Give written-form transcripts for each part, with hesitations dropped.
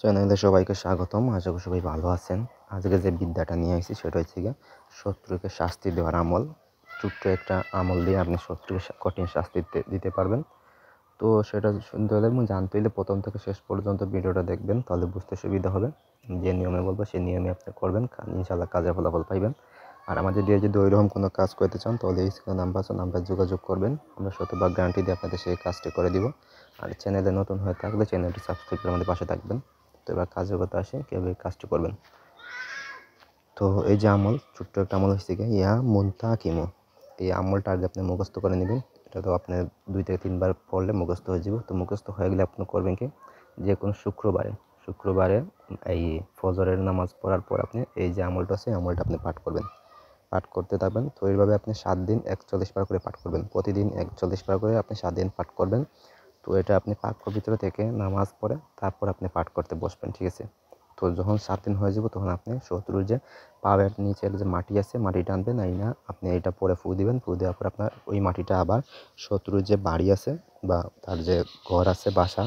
চ্যানেলে সবাইকে স্বাগতম। আশা করি সবাই ভালো আছেন। আজকে যে বিদ্যাটা নিয়ে আসছি সেটা হচ্ছে গিয়ে শত্রুকে শাস্তি দেওয়ার আমল। ছোট্ট একটা আমল দিয়ে আপনি শত্রুকে কঠিন শাস্তি দিতে পারবেন। তো সেটা শুনতে হলে এবং জানতে হলে প্রথম থেকে শেষ পর্যন্ত ভিডিওটা দেখবেন, তাহলে বুঝতে সুবিধা হবে। যে নিয়মে বলবো সেই নিয়মে আপনি করবেন, ইনশাআল্লাহ কাজের ফলাফল পাইবেন। আর আমাদের দিয়ে যদি ওইরকম কোনো কাজ করতে চান তাহলে এই স্ক্রিনে নাম্বার আছে, নাম্বার যোগাযোগ করবেন। আমরা শতভাগ গ্যারান্টি দিয়ে আপনাদের সেই কাজটি করে দিব। আর চ্যানেলে নতুন হয়ে থাকলে চ্যানেলটি সাবস্ক্রাইব করে আমাদের পাশে থাকবেন। তো এবার কাজের কথা আসে, কীভাবে কাজটি করবেন। তো এই যে আমল, ছোট্ট একটা আমল হচ্ছে গিয়ে ইয়া মুনতা কিমো। এই আমলটা আগে আপনি মুখস্থ করে নেবেন। এটা তো আপনার 2 থেকে 3 বার পড়লে মুখস্থ হয়ে যাবে। তো মুখস্থ হয়ে গেলে আপনি করবেন কি, যে কোনো শুক্রবারে এই ফজরের নামাজ পড়ার পর আপনি এই যে আমলটা আছে, আমলটা আপনি পাঠ করবেন। পাঠ করতে থাকবেন। তো এইভাবে আপনি 7 দিন 41 বার করে পাঠ করবেন। প্রতিদিন 41 বার করে আপনি 7 দিন পাঠ করবেন। তো এটা আপনি পাক পবিত্র থেকে নামাজ পড়ে তারপর আপনি পাঠ করতে বসবেন, ঠিক আছে। তো যখন 7 দিন হয়ে যাবে তখন আপনি শত্রুর যে পায়ের নিচের যে মাটি আছে, মাটিটা আনবেন, আইনা আপনি এটা পরে ফু দিবেন। ফু দেওয়ার পর আপনার ওই মাটিটা আবার শত্রুর যে বাড়ি আছে বা তার যে ঘর আছে, বাসা,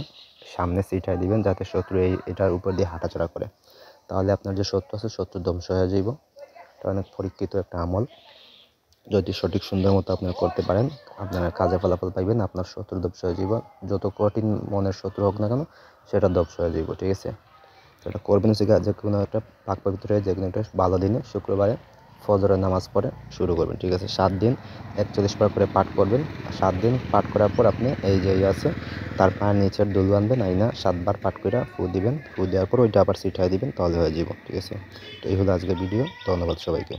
সামনে ছিটায় দিবেন, যাতে শত্রু এটার উপর দিয়ে হাঁটাচলা করে। তাহলে আপনার যে শত্রু আছে, শত্রু ধ্বংস হয়ে যাইব। এটা অনেক পরীক্ষিত একটা আমল। যদি সঠিক সুন্দর মতো আপনারা করতে পারেন, আপনারা কাজে ফলাফল পাইবেন। আপনার শত্রু ধ্বংস হয়ে যাইব। যত কঠিন মনের শত্রু হোক না কেন, সেটা ধ্বংস হয়ে যাইব, ঠিক আছে। তো এটা করবেন হচ্ছে যে কোনো একটা পাক পবিত্র হয়ে যে কোনো একটা ভালো দিনে শুক্রবারে ফজরের নামাজ পড়ে শুরু করবেন, ঠিক আছে। 7 দিন 41 বার করে পাঠ করবেন। 7 দিন পাঠ করার পর আপনি এই যে আছে তার পায়ের নিচের দুলু আনবেন, আইনা 7 বার পাঠ করে ফু দিবেন। ফু দেওয়ার পর ওইটা আবার ছিটাই দিবেন, তাহলে হয়ে যাব, ঠিক আছে। তো এই হলো আজকের ভিডিও। ধন্যবাদ সবাইকে।